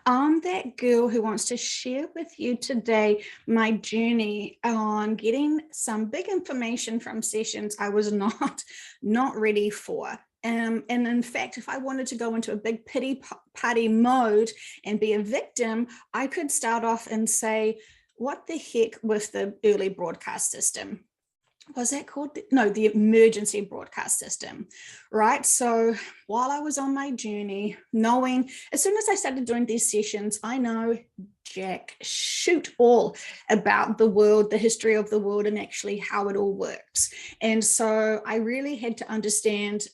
I'm that girl who wants to share with you today my journey on getting some big information from sessions I was not ready for. And in fact, if I wanted to go into a big pity party mode and be a victim, I could start off and say, what the heck with the early broadcast system? Was that called? No, the emergency broadcast system, right? So while I was on my journey, knowing as soon as I started doing these sessions, I know jack shoot all about the world, the history of the world, and actually how it all works. And so I really had to understand,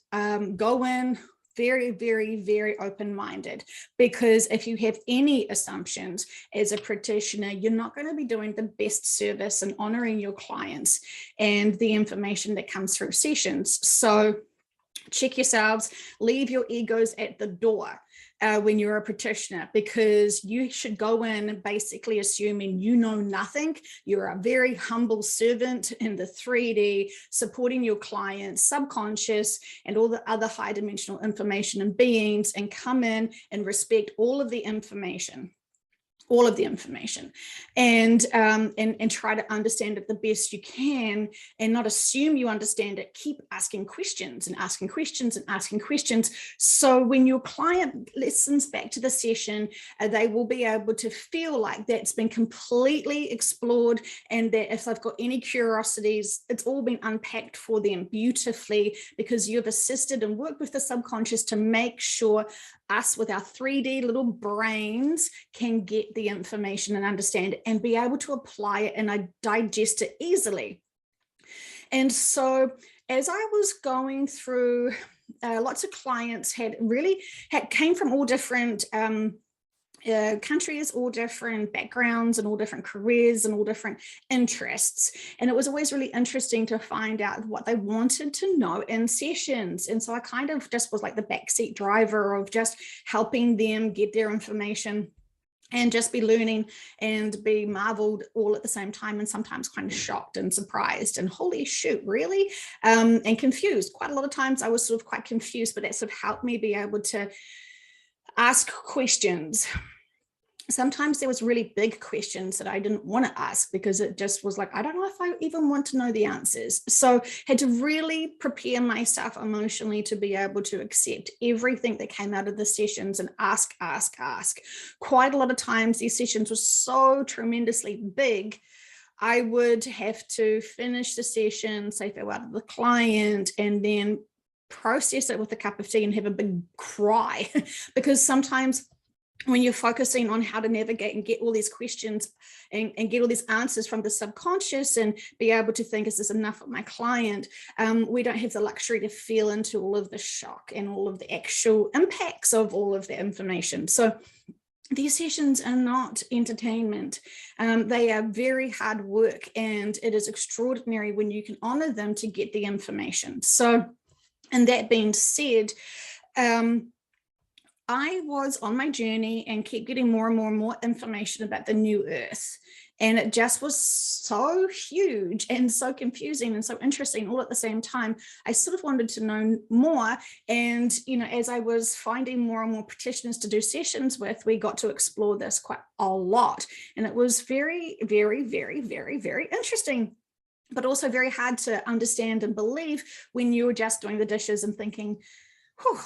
go in very, very, very open-minded, because if you have any assumptions as a practitioner, you're not going to be doing the best service and honoring your clients and the information that comes through sessions. So check yourselves, leave your egos at the door when you're a practitioner, because you should go in basically assuming you know nothing. You're a very humble servant in the 3D, supporting your clients, subconscious, and all the other high dimensional information and beings, and come in and respect all of the information. And try to understand it the best you can, and not assume you understand it. Keep asking questions and asking questions and asking questions. So when your client listens back to the session, they will be able to feel like that's been completely explored, and that if they've got any curiosities, it's all been unpacked for them beautifully, because you've assisted and worked with the subconscious to make sure us with our 3D little brains can get the information and understand it and be able to apply it and digest it easily. And so as I was going through, lots of clients came from all different countries, all different backgrounds and all different careers and all different interests. And it was always really interesting to find out what they wanted to know in sessions. And so I kind of just was like the backseat driver of just helping them get their information and just be learning and be marveled all at the same time, and sometimes kind of shocked and surprised and holy shoot, really? And confused. Quite a lot of times I was sort of quite confused, but that sort of helped me be able to ask questions. Sometimes there was really big questions that I didn't want to ask, because it just was like, I don't know if I even want to know the answers. So had to really prepare myself emotionally to be able to accept everything that came out of the sessions and ask. Quite a lot of times these sessions were so tremendously big, I would have to finish the session, say farewell to the client, and then process it with a cup of tea and have a big cry because sometimes when you're focusing on how to navigate and get all these questions and get all these answers from the subconscious and be able to think, is this enough for my client? We don't have the luxury to feel into all of the shock and all of the actual impacts of all of the information. So these sessions are not entertainment. They are very hard work, and it is extraordinary when you can honor them to get the information. So, and that being said, I was on my journey and kept getting more and more information about the new earth. And it just was so huge and so confusing and so interesting all at the same time. I sort of wanted to know more. And, you know, as I was finding more and more practitioners to do sessions with, we got to explore this quite a lot. And it was very, very, very, very, very interesting, but also very hard to understand and believe when you were just doing the dishes and thinking,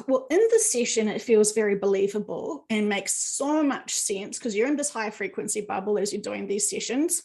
well, in the session, it feels very believable and makes so much sense because you're in this high frequency bubble as you're doing these sessions.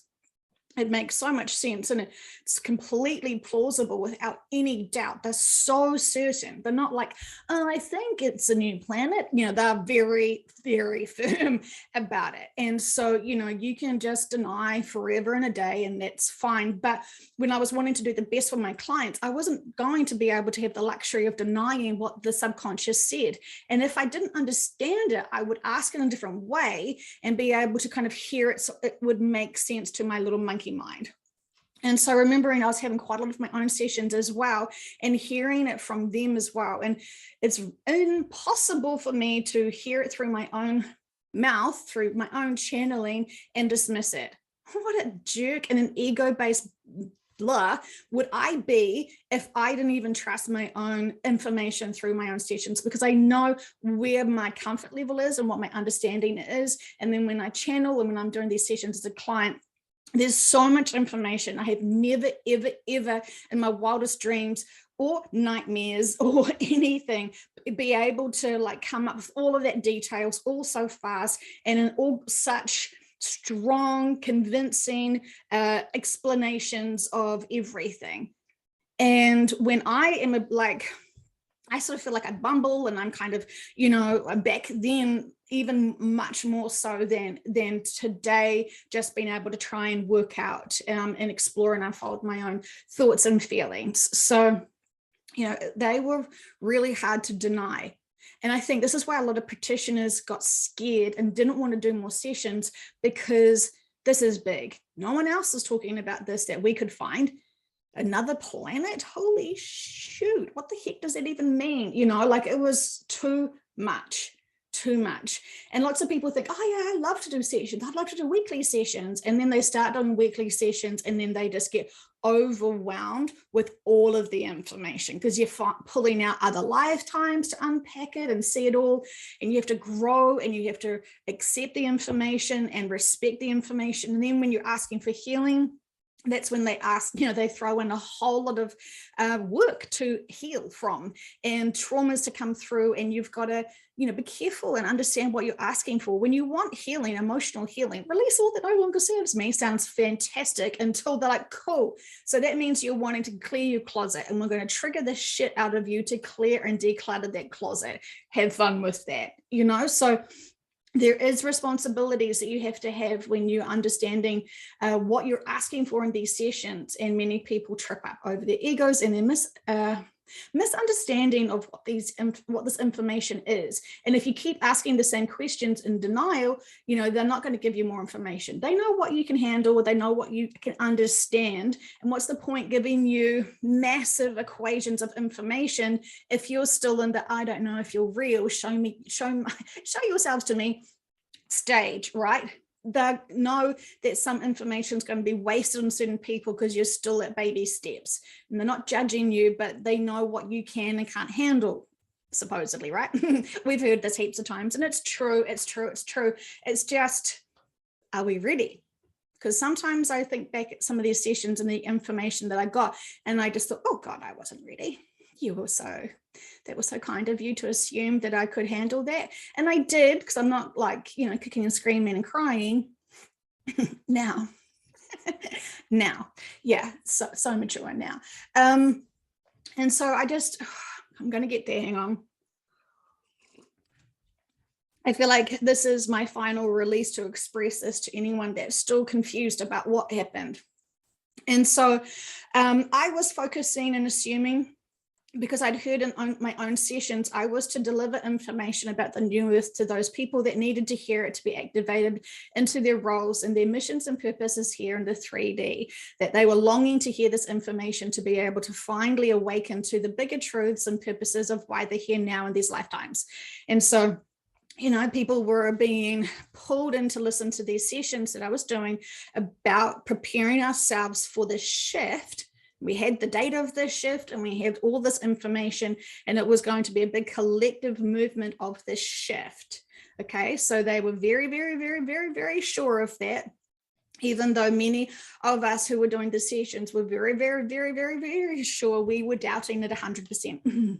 It makes so much sense, and it's completely plausible without any doubt. They're so certain. They're not like, oh, I think it's a new planet. You know, they're very, very firm about it. And so, you know, you can just deny forever and a day, and that's fine. But when I was wanting to do the best for my clients, I wasn't going to be able to have the luxury of denying what the subconscious said. And if I didn't understand it, I would ask in a different way and be able to kind of hear it so it would make sense to my little monkey mind. And so remembering I was having quite a lot of my own sessions as well and hearing it from them as well. And it's impossible for me to hear it through my own mouth, through my own channeling, and dismiss it. What a jerk and an ego-based blah would I be if I didn't even trust my own information through my own sessions, because I know where my comfort level is and what my understanding is. And then when I channel and when I'm doing these sessions as a client, there's so much information I have never, ever, ever in my wildest dreams or nightmares or anything be able to like come up with all of that details all so fast and in all such strong, convincing explanations of everything. And when I am like, I sort of feel like I bumble, and I'm kind of, you know, back then even much more so than today, just being able to try and work out and explore and unfold my own thoughts and feelings. So, you know, they were really hard to deny. And I think this is why a lot of practitioners got scared and didn't want to do more sessions, because this is big. No one else is talking about this that we could find. Another planet? Holy shoot, what the heck does that even mean? You know, like it was too much. And lots of people think, oh yeah, I love to do sessions. I'd love to do weekly sessions. And then they start doing weekly sessions and then they just get overwhelmed with all of the information, because you're pulling out other lifetimes to unpack it and see it all. And you have to grow and you have to accept the information and respect the information. And then when you're asking for healing, that's when they ask, you know, they throw in a whole lot of work to heal from and traumas to come through. And you've got to, you know, be careful and understand what you're asking for. When you want healing, emotional healing, release all that no longer serves me sounds fantastic until they're like, cool. So that means you're wanting to clear your closet, and we're going to trigger the shit out of you to clear and declutter that closet. Have fun with that, you know? So there is responsibilities that you have to have when you're understanding what you're asking for in these sessions. And many people trip up over their egos and their misunderstanding of what this information is. And if you keep asking the same questions in denial, you know, they're not going to give you more information. They know what you can handle, they know what you can understand. And what's the point giving you massive equations of information if you're still in the, I don't know if you're real, show yourselves to me stage, right? They know that some information is going to be wasted on certain people because you're still at baby steps, and they're not judging you, but they know what you can and can't handle, supposedly, right? We've heard this heaps of times, and it's true. It's just, are we ready? Because sometimes I think back at some of these sessions and the information that I got, and I just thought, oh God, I wasn't ready. That was so kind of you to assume that I could handle that. And I did, because I'm not like, you know, kicking and screaming and crying now. Yeah, so mature now. And so I'm going to get there, hang on. I feel like this is my final release to express this to anyone that's still confused about what happened. And so I was focusing and assuming, because I'd heard in my own sessions, I was to deliver information about the new earth to those people that needed to hear it to be activated into their roles and their missions and purposes here in the 3D, that they were longing to hear this information to be able to finally awaken to the bigger truths and purposes of why they're here now in these lifetimes. And so, you know, people were being pulled in to listen to these sessions that I was doing about preparing ourselves for the shift. We had the data of this shift and we had all this information, and it was going to be a big collective movement of this shift. Okay, so they were very, very, very, very, very sure of that, even though many of us who were doing the sessions were very, very, very, very, very sure. We were doubting it 100%.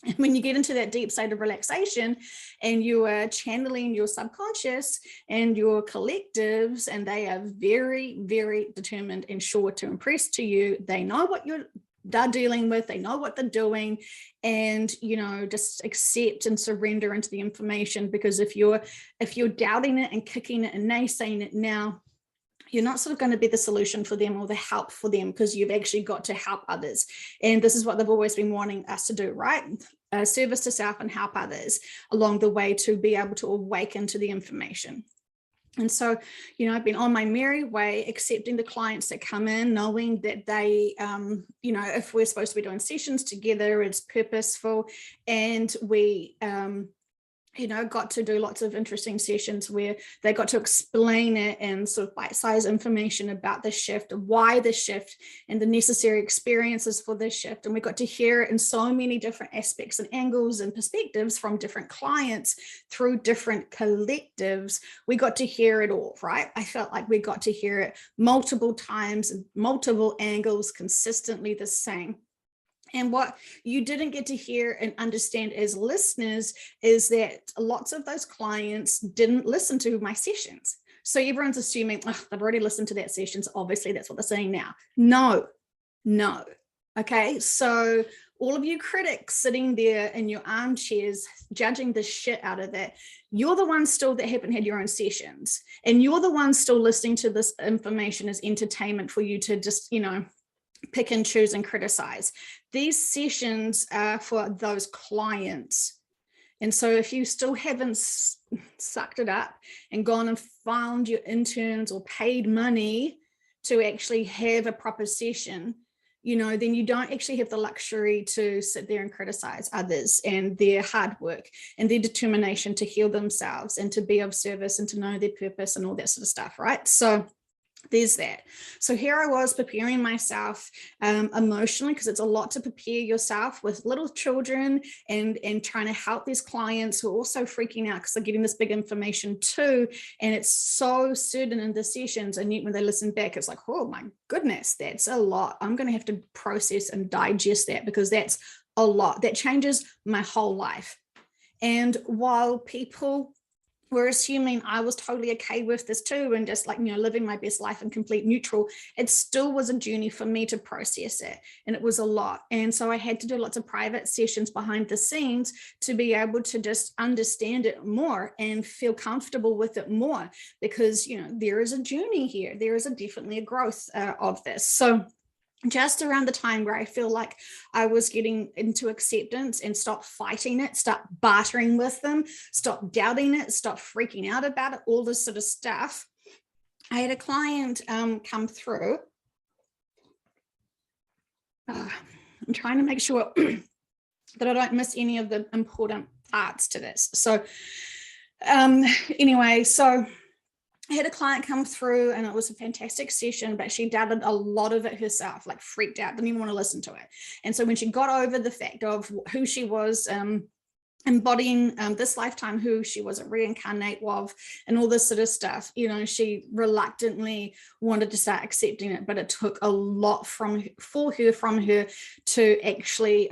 And when you get into that deep state of relaxation and you are channeling your subconscious and your collectives, and they are very, very determined and sure to impress to you, they know what they're dealing with, they know what they're doing, and, you know, just accept and surrender into the information. Because if you're doubting it and kicking it and naysaying it now, you're not sort of going to be the solution for them or the help for them, because you've actually got to help others. And this is what they've always been wanting us to do, right? Service to self and help others along the way to be able to awaken to the information. And so, you know, I've been on my merry way, accepting the clients that come in, knowing that they, you know, if we're supposed to be doing sessions together, it's purposeful, and we got to do lots of interesting sessions where they got to explain it and sort of bite-sized information about the shift, why the shift, and the necessary experiences for this shift. And we got to hear it in so many different aspects and angles and perspectives from different clients through different collectives. We got to hear it all, right? I felt like we got to hear it multiple times, multiple angles, consistently the same. And what you didn't get to hear and understand as listeners is that lots of those clients didn't listen to my sessions. So everyone's assuming, oh, they've already listened to that session, so obviously that's what they're saying now. No. Okay, so all of you critics sitting there in your armchairs judging the shit out of that, you're the ones still that haven't had your own sessions. And you're the ones still listening to this information as entertainment for you to just, pick and choose and criticize. These sessions are for those clients. And so if you still haven't sucked it up and gone and found your interns or paid money to actually have a proper session, then you don't actually have the luxury to sit there and criticize others and their hard work and their determination to heal themselves and to be of service and to know their purpose and all that sort of stuff, right? So there's that. So here I was preparing myself emotionally, because it's a lot to prepare yourself with little children and trying to help these clients who are also freaking out because they're getting this big information too. And it's so certain in the sessions. And yet when they listen back, it's like, oh my goodness, that's a lot. I'm going to have to process and digest that, because that's a lot. That changes my whole life. And while people were assuming I was totally okay with this too, and just living my best life in complete neutral, it still was a journey for me to process it. And it was a lot. And so I had to do lots of private sessions behind the scenes to be able to just understand it more and feel comfortable with it more, because, there is a journey here. There is definitely a growth of this. So just around the time where I feel like I was getting into acceptance and stop fighting it, stop bartering with them, stop doubting it, stop freaking out about it, all this sort of stuff, I had a client come through. I'm trying to make sure that I don't miss any of the important parts to this. So anyway, so I had a client come through and it was a fantastic session, but she doubted a lot of it herself, like freaked out, didn't even want to listen to it. And so when she got over the fact of who she was, embodying this lifetime, who she was a reincarnate of, and all this sort of stuff, she reluctantly wanted to start accepting it, but it took a lot from her to actually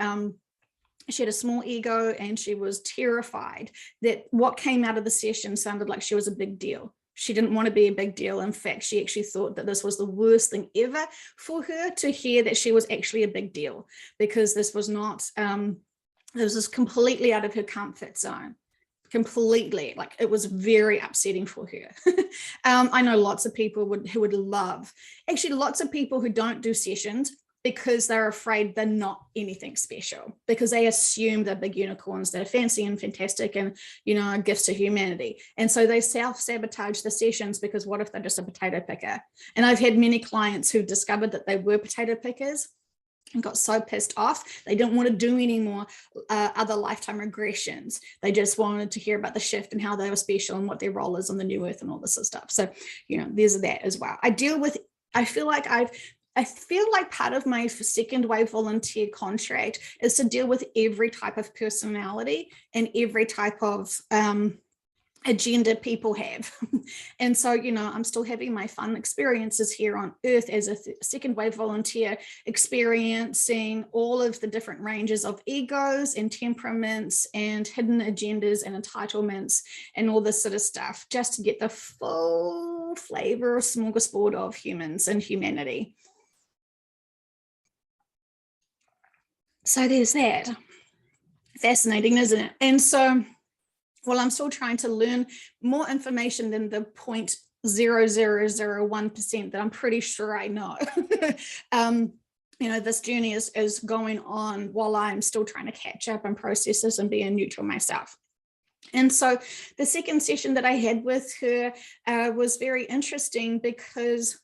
she had a small ego, and she was terrified that what came out of the session sounded like she was a big deal. She didn't want to be a big deal. In fact, she actually thought that this was the worst thing ever for her to hear that she was actually a big deal, because this was not, this was completely out of her comfort zone. Completely, like it was very upsetting for her. I know lots of people who would love, actually lots of people who don't do sessions because they're afraid they're not anything special, because they assume they're big unicorns, they're fancy and fantastic and, gifts to humanity. And so they self-sabotage the sessions, because what if they're just a potato picker? And I've had many clients who discovered that they were potato pickers and got so pissed off, they didn't want to do any more other lifetime regressions. They just wanted to hear about the shift and how they were special and what their role is on the new earth and all this sort of stuff. So, there's that as well. I feel like part of my second wave volunteer contract is to deal with every type of personality and every type of agenda people have. And so, I'm still having my fun experiences here on Earth as a second wave volunteer, experiencing all of the different ranges of egos and temperaments and hidden agendas and entitlements and all this sort of stuff, just to get the full flavor, smorgasbord of humans and humanity. So there's that. Fascinating, isn't it? And so, well, I'm still trying to learn more information than the 0.0001% that I'm pretty sure I know. This journey is going on while I'm still trying to catch up and process this and be in neutral myself. And so the second session that I had with her was very interesting, because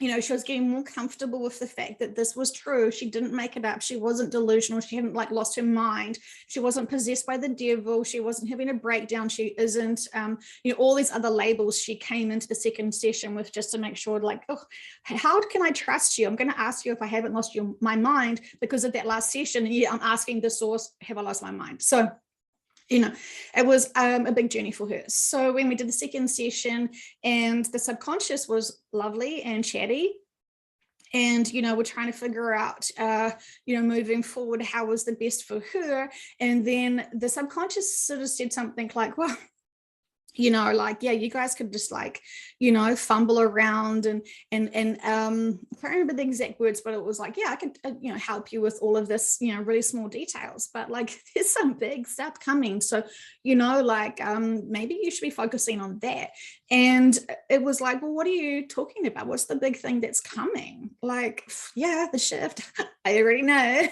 she was getting more comfortable with the fact that this was true. She didn't make it up. She wasn't delusional. She hadn't lost her mind. She wasn't possessed by the devil. She wasn't having a breakdown. She isn't, all these other labels she came into the second session with, just to make sure, oh, how can I trust you? I'm going to ask you if I haven't lost my mind because of that last session. And I'm asking the source, have I lost my mind? So it was a big journey for her. So when we did the second session, and the subconscious was lovely and chatty, and we're trying to figure out moving forward, how was the best for her. And then the subconscious sort of said something like, well, yeah, you guys could just fumble around and I can't remember the exact words, but it was like, yeah, I could help you with all of this, really small details, but there's some big stuff coming. So maybe you should be focusing on that. And it was like, well, what are you talking about? What's the big thing that's coming? Yeah, the shift. I already know.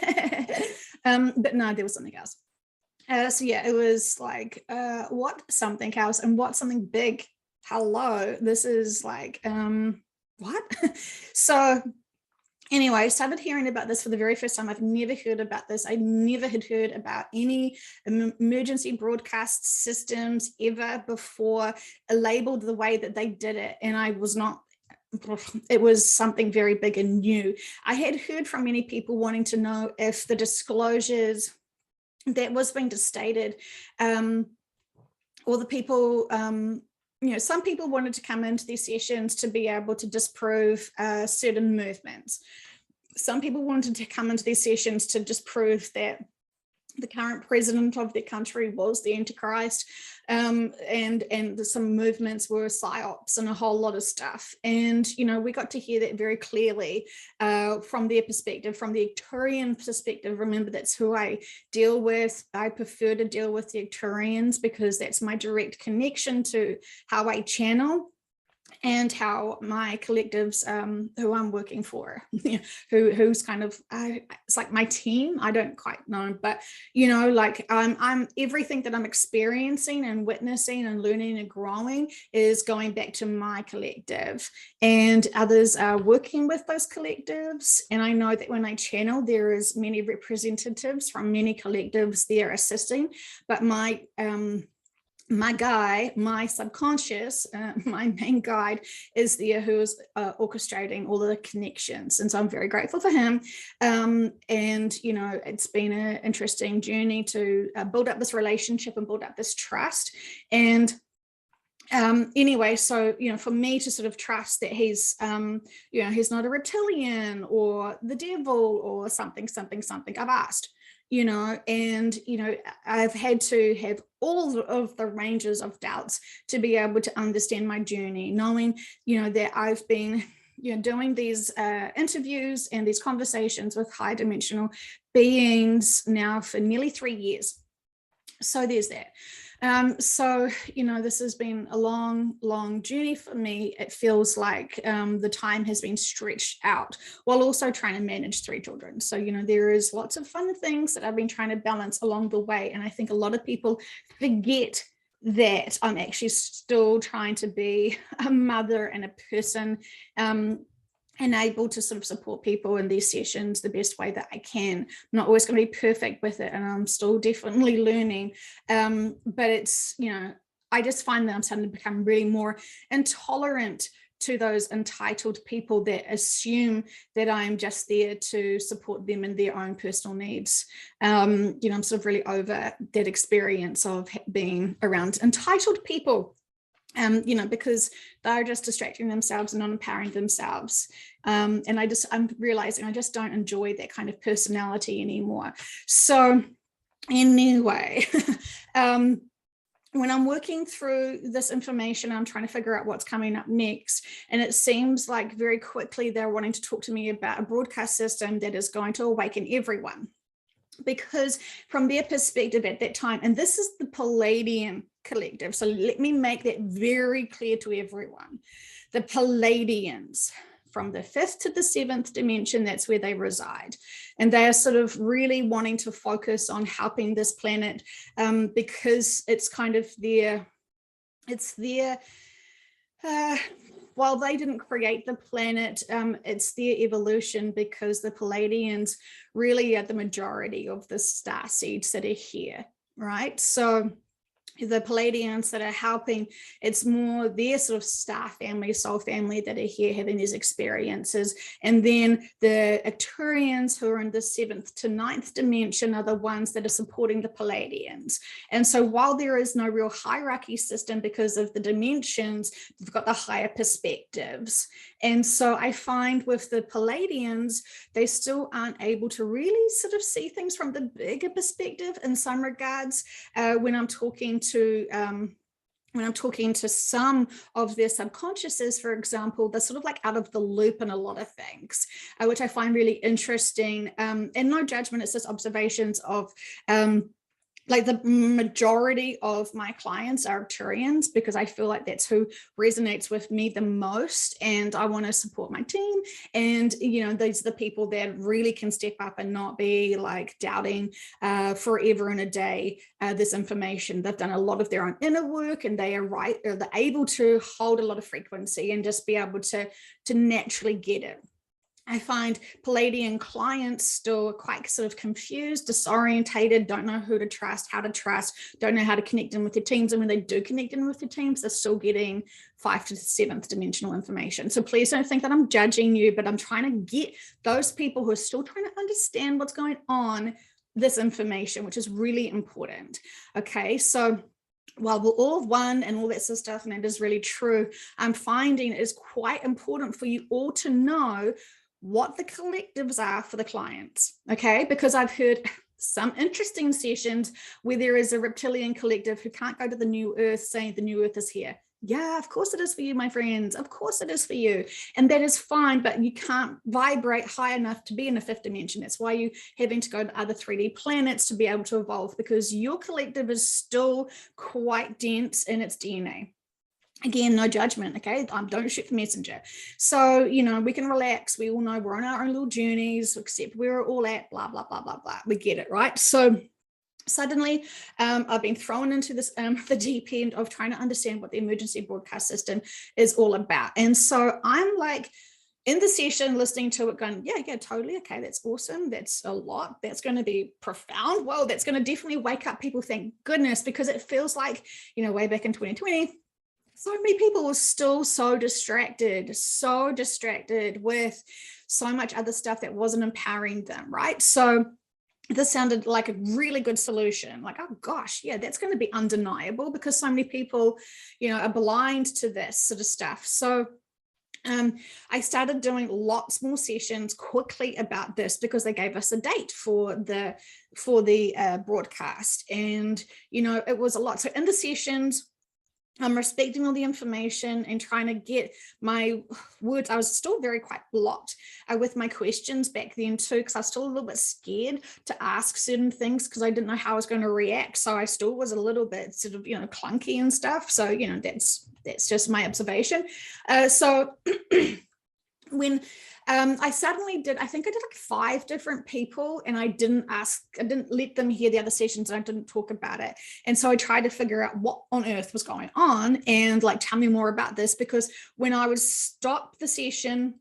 But no, there was something else. So yeah, it was what something else, and what something big. Hello, this is what? So anyway, I started hearing about this for the very first time. I've never heard about this. I never had heard about any emergency broadcast systems ever before, labeled the way that they did it. And I was not, it was something very big and new. I had heard from many people wanting to know if the disclosures that was being stated, or the people, some people wanted to come into these sessions to be able to disprove certain movements. Some people wanted to come into these sessions to disprove that the current president of the country was the Antichrist, and some movements were psyops and a whole lot of stuff. And we got to hear that very clearly from their perspective, from the Arcturian perspective. Remember, that's who I deal with. I prefer to deal with the Arcturians because that's my direct connection to how I channel and how my collectives, who I'm working for, who's kind of, it's like my team. I don't quite know, but I'm everything that I'm experiencing and witnessing and learning and growing is going back to my collective, and others are working with those collectives. And I know that when I channel, there is many representatives from many collectives there assisting, but my guy, my subconscious, my main guide is there, who is orchestrating all the connections. And so I'm very grateful for him. And, it's been an interesting journey to build up this relationship and build up this trust. And anyway, so, for me to sort of trust that he's, he's not a reptilian or the devil or something, I've asked. And I've had to have all of the ranges of doubts to be able to understand my journey, knowing, that I've been, doing these interviews and these conversations with high dimensional beings now for nearly 3 years. So there's that. So, this has been a long journey for me. It feels like the time has been stretched out while also trying to manage 3 children. So, there is lots of fun things that I've been trying to balance along the way. And I think a lot of people forget that I'm actually still trying to be a mother and a person, and able to sort of support people in these sessions the best way that I can. I'm not always going to be perfect with it, and I'm still definitely learning. But it's, I just find that I'm starting to become really more intolerant to those entitled people that assume that I'm just there to support them in their own personal needs. I'm sort of really over that experience of being around entitled people. Because they're just distracting themselves and not empowering themselves. And I'm realizing I just don't enjoy that kind of personality anymore. So anyway, when I'm working through this information, I'm trying to figure out what's coming up next. And it seems like very quickly they're wanting to talk to me about a broadcast system that is going to awaken everyone. Because from their perspective at that time, and this is the Palladian collective, so let me make that very clear to everyone. The Palladians, from the 5th to the 7th dimension, that's where they reside. And they are sort of really wanting to focus on helping this planet, because it's kind of their, while they didn't create the planet, it's their evolution, because the Palladians really are the majority of the star seeds that are here, right? So the Palladians that are helping, it's more their sort of star family, soul family that are here having these experiences. And then the Arcturians, who are in the 7th to 9th dimension, are the ones that are supporting the Palladians. And so while there is no real hierarchy system because of the dimensions, you've got the higher perspectives. And so I find with the Palladians, they still aren't able to really sort of see things from the bigger perspective in some regards. When I'm talking to some of their subconsciouses, for example, they're sort of like out of the loop in a lot of things, which I find really interesting. And no judgment, it's just observations of like the majority of my clients are Arcturians, because I feel like that's who resonates with me the most, and I want to support my team. And, you know, these are the people that really can step up and not be like doubting forever and a day this information. They've done a lot of their own inner work, and they are right, or they're able to hold a lot of frequency and just be able to naturally get it. I find Palladian clients still quite sort of confused, disorientated, don't know who to trust, how to trust, don't know how to connect in with their teams. And when they do connect in with their teams, they're still getting 5th to 7th dimensional information. So please don't think that I'm judging you, but I'm trying to get those people who are still trying to understand what's going on, this information, which is really important. Okay, so while we're all one and all that sort of stuff, and it is really true, I'm finding it is quite important for you all to know what the collectives are for the clients, okay? Because I've heard some interesting sessions where there is a reptilian collective who can't go to the new earth saying the new earth is here. Yeah, of course it is for you, my friends. Of course it is for you. And that is fine, but you can't vibrate high enough to be in a 5th dimension. That's why you're having to go to other 3D planets to be able to evolve, because your collective is still quite dense in its DNA. Again, no judgment, okay? Don't shoot the messenger. So, you know, we can relax. We all know we're on our own little journeys, except we're all at blah, blah, blah, blah, blah. We get it, right? So suddenly I've been thrown into this the deep end of trying to understand what the emergency broadcast system is all about. And so I'm like in the session listening to it going, yeah, totally. Okay, that's awesome. That's a lot. That's going to be profound. Well, that's going to definitely wake up people, thank goodness, because it feels like, you know, way back in 2020, so many people were still so distracted with so much other stuff that wasn't empowering them, right? So this sounded like a really good solution. Like, oh gosh, yeah, that's going to be undeniable, because so many people, you know, are blind to this sort of stuff. So I started doing lots more sessions quickly about this, because they gave us a date for the broadcast, and you know, it was a lot. So in the sessions, I'm respecting all the information and trying to get my words. I was still quite blocked with my questions back then too, because I was still a little bit scared to ask certain things because I didn't know how I was going to react. So I still was a little bit sort of, you know, clunky and stuff. So, you know, that's just my observation. So when I suddenly did, I think I did like 5 different people, and I didn't let them hear the other sessions, and I didn't talk about it. And so I tried to figure out what on earth was going on, and like, tell me more about this, because when I would stop the session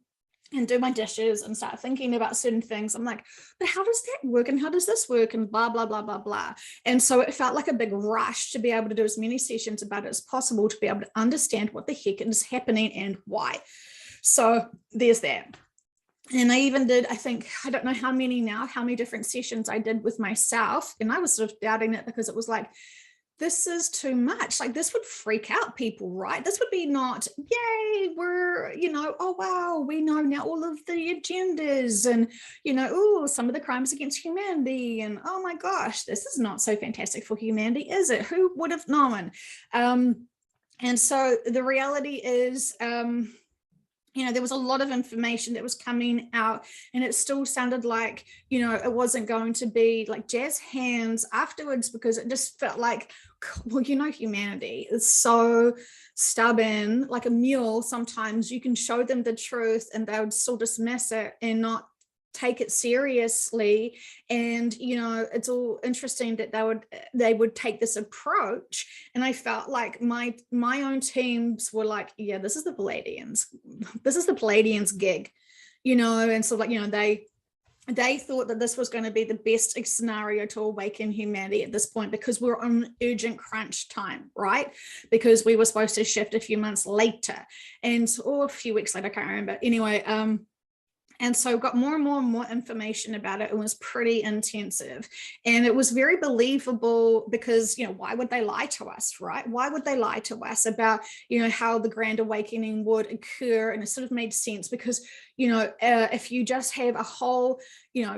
and do my dishes and start thinking about certain things, I'm like, but how does that work? And how does this work? And blah, blah, blah, blah, blah. And so it felt like a big rush to be able to do as many sessions about it as possible, to be able to understand what the heck is happening and why. So there's that. And I even did, I think, I don't know how many different sessions I did with myself. And I was sort of doubting it, because it was like, this is too much. Like, this would freak out people, right? This would be not, yay, we're, you know, oh, wow, we know now all of the agendas, and, you know, oh, some of the crimes against humanity. And oh my gosh, this is not so fantastic for humanity, is it? Who would have known? And so the reality is, you know, there was a lot of information that was coming out, and it still sounded like, you know, it wasn't going to be like jazz hands afterwards, because it just felt like, well, you know, humanity is so stubborn, like a mule. Sometimes you can show them the truth and they would still dismiss it and not take it seriously. And it's all interesting that they would take this approach. And I felt like my own teams were like, yeah, this is the Palladians gig, and so like, they thought that this was going to be the best scenario to awaken humanity at this point, because we're on urgent crunch time, right? Because we were supposed to shift a few months later, or a few weeks later, I can't remember. Anyway, and so got more and more and more information about it. It was pretty intensive, and it was very believable, because, why would they lie to us, right? Why would they lie to us about, how the Grand Awakening would occur? And it sort of made sense, because, if you just have a whole,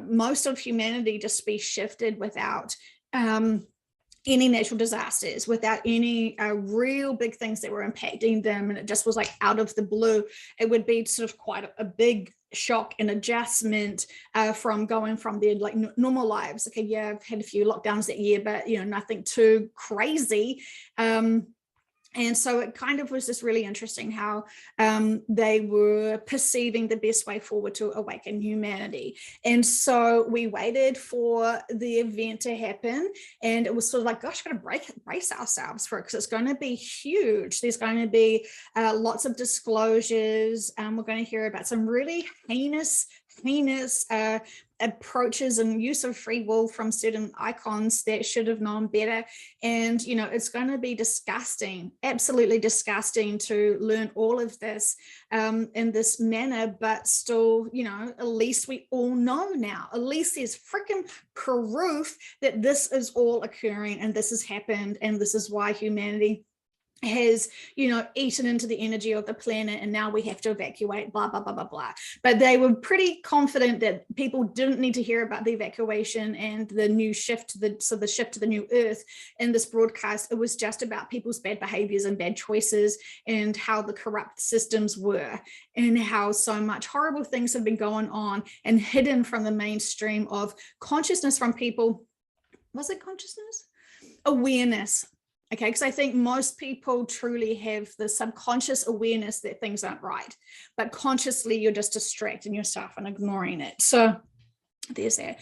most of humanity just be shifted without, any natural disasters, without any real big things that were impacting them, and it just was like out of the blue, it would be sort of quite a big shock and adjustment from going from their like normal lives. Okay, yeah, I've had a few lockdowns that year, but nothing too crazy. And so it kind of was just really interesting how they were perceiving the best way forward to awaken humanity. And so we waited for the event to happen, and it was sort of like, gosh, got to brace ourselves for it, because it's going to be huge. There's going to be lots of disclosures. We're going to hear about some really heinous approaches and use of free will from certain icons that should have known better. And it's going to be disgusting, absolutely disgusting, to learn all of this in this manner. But still, at least we all know now, at least there's freaking proof that this is all occurring, and this has happened, and this is why humanity has eaten into the energy of the planet, and now we have to evacuate, blah blah blah blah blah. But they were pretty confident that people didn't need to hear about the evacuation and the new shift, the shift to the new earth in this broadcast. It was just about people's bad behaviors and bad choices, and how the corrupt systems were, and how so much horrible things have been going on and hidden from the mainstream of consciousness from people. Was it consciousness? Awareness. Okay, because I think most people truly have the subconscious awareness that things aren't right, but consciously you're just distracting yourself and ignoring it. So there's that.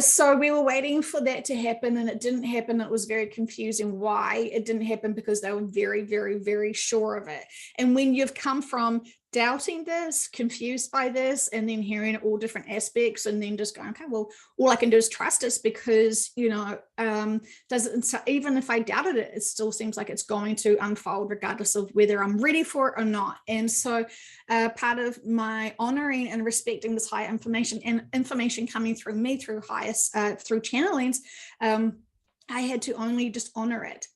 So we were waiting for that to happen, and it didn't happen. It was very confusing why it didn't happen, because they were very, very, very sure of it. And when you've come from doubting this, confused by this, and then hearing all different aspects, and then just going, okay, well, all I can do is trust this, because even if I doubted it, it still seems like it's going to unfold regardless of whether I'm ready for it or not. And so part of my honoring and respecting this higher information, and information coming through me through through channelings, I had to only just honor it.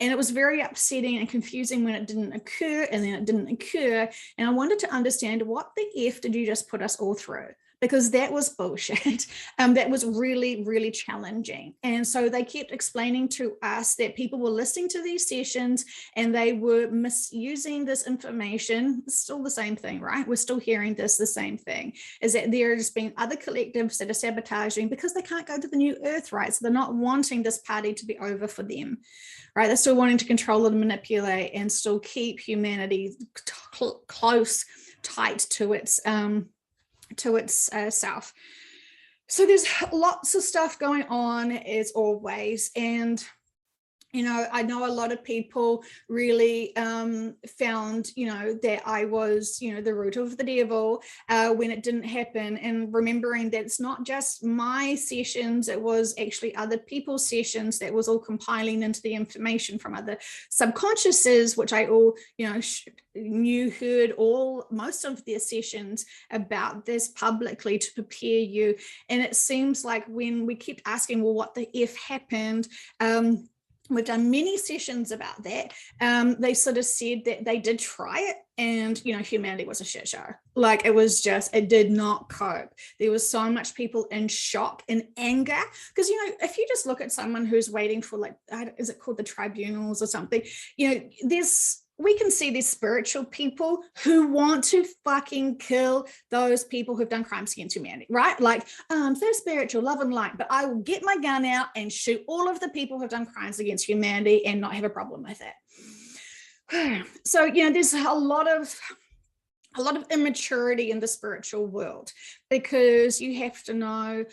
And it was very upsetting and confusing when it didn't occur, and then it didn't occur. And I wanted to understand, what the F did you just put us all through? Because that was bullshit. That was really, really challenging. And so they kept explaining to us that people were listening to these sessions and they were misusing this information. It's still the same thing, right? We're still hearing the same thing, is that there's been other collectives that are sabotaging because they can't go to the new earth, right? So they're not wanting this party to be over for them, right? They're still wanting to control and manipulate and still keep humanity close, tight to its self. So there's lots of stuff going on as always. And I know a lot of people really found, that I was, the root of the devil when it didn't happen. And remembering that it's not just my sessions, it was actually other people's sessions that was all compiling into the information from other subconsciouses, which I all, heard most of their sessions about this publicly to prepare you. And it seems like when we kept asking, well, what the F happened? We've done many sessions about that. They sort of said that they did try it, and humanity was a shit show. Like, it did not cope. There was so much people in shock and anger, because if you just look at someone who's waiting for, is it called the tribunals or something, we can see these spiritual people who want to fucking kill those people who've done crimes against humanity, right? Like, they're spiritual, love and light, but I will get my gun out and shoot all of the people who've done crimes against humanity and not have a problem with it. So, there's a lot of a lot of immaturity in the spiritual world, because you have to know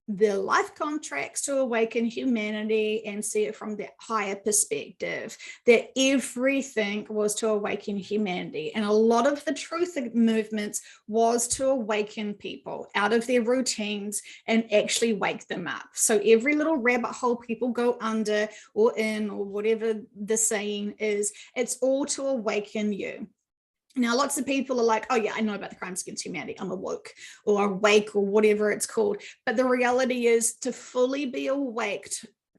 the life contracts to awaken humanity and see it from that higher perspective, that everything was to awaken humanity. And a lot of the truth movements was to awaken people out of their routines and actually wake them up. So every little rabbit hole people go under or in, or whatever the saying is, it's all to awaken you. Now, lots of people are like, oh yeah, I know about the crimes against humanity, I'm awoke or awake or whatever it's called. But the reality is, to fully be awake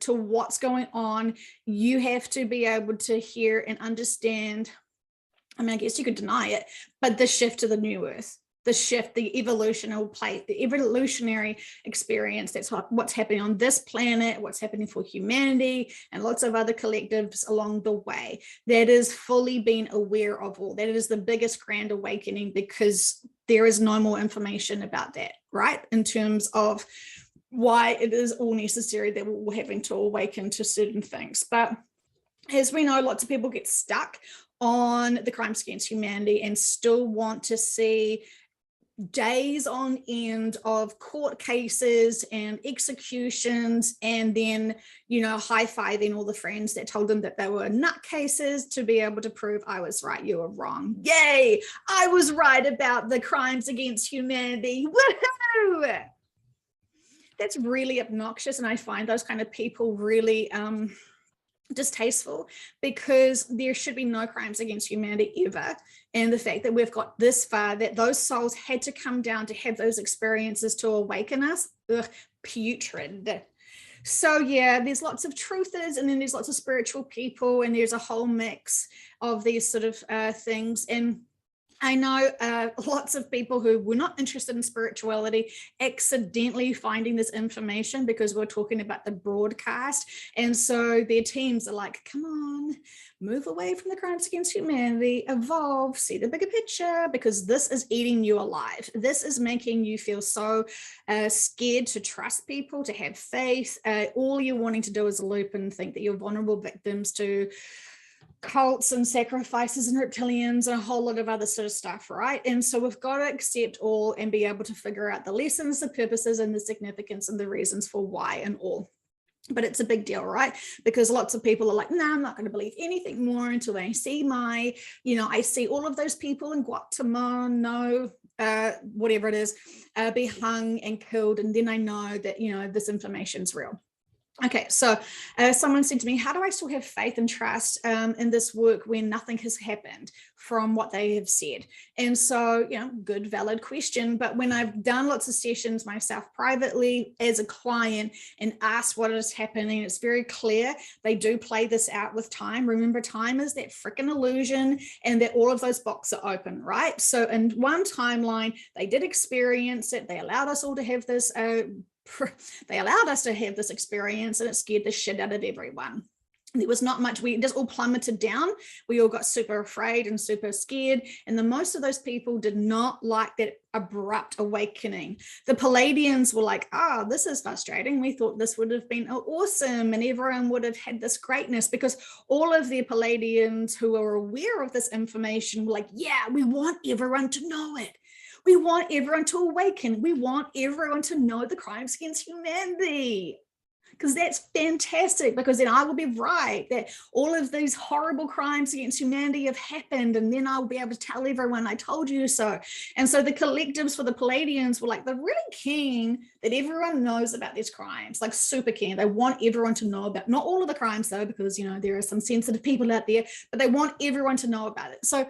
to what's going on, you have to be able to hear and understand. I mean, I guess you could deny it, but the shift to the new earth, the shift, the evolutionary experience, that's what's happening on this planet, what's happening for humanity and lots of other collectives along the way. That is fully being aware of all. That is the biggest grand awakening, because there is no more information about that, right? In terms of why it is all necessary that we're having to awaken to certain things. But as we know, lots of people get stuck on the crimes against humanity and still want to see days on end of court cases and executions, and then, you know, high-fiving all the friends that told them that they were nutcases to be able to prove I was right, you were wrong. Yay, I was right about the crimes against humanity. Woohoo! That's really obnoxious, and I find those kind of people really distasteful, because there should be no crimes against humanity ever. And the fact that we've got this far, that those souls had to come down to have those experiences to awaken us, putrid. So yeah, there's lots of truthers, and then there's lots of spiritual people, and there's a whole mix of these sort of things. And I know lots of people who were not interested in spirituality accidentally finding this information because we're talking about the broadcast. And so their teams are like, come on, move away from the crimes against humanity, evolve, see the bigger picture, because this is eating you alive. This is making you feel so scared to trust people, to have faith. All you're wanting to do is loop and think that you're vulnerable victims to cults and sacrifices and reptilians and a whole lot of other sort of stuff, right? And so we've got to accept all and be able to figure out the lessons, the purposes, and the significance and the reasons for why and all. But it's a big deal, right? Because lots of people are like, nah, I'm not going to believe anything more until I see my, you know, I see all of those people in Guatemala, whatever it is, be hung and killed. And then I know that, you know, this information's real. Okay, so someone said to me, how do I still have faith and trust in this work when nothing has happened from what they have said? And so, you know, good, valid question. But when I've done lots of sessions myself privately as a client and asked what is happening, it's very clear they do play this out with time. Remember, time is that freaking illusion, and that all of those boxes are open, right? So in one timeline, they did experience it. They allowed us all to have this experience, and it scared the shit out of everyone. There was not much, we just all plummeted down. We all got super afraid and super scared. And the most of those people did not like that abrupt awakening. The Palladians were like, oh, this is frustrating. We thought this would have been awesome and everyone would have had this greatness, because all of the Palladians who were aware of this information were like, yeah, we want everyone to know it. We want everyone to awaken. We want everyone to know the crimes against humanity, because that's fantastic, because then I will be right that all of these horrible crimes against humanity have happened, and then I'll be able to tell everyone I told you so. And so the collectives for the Palladians were like, they're really keen that everyone knows about these crimes, like super keen. They want everyone to know about, not all of the crimes though, because, you know, there are some sensitive people out there, but they want everyone to know about it. So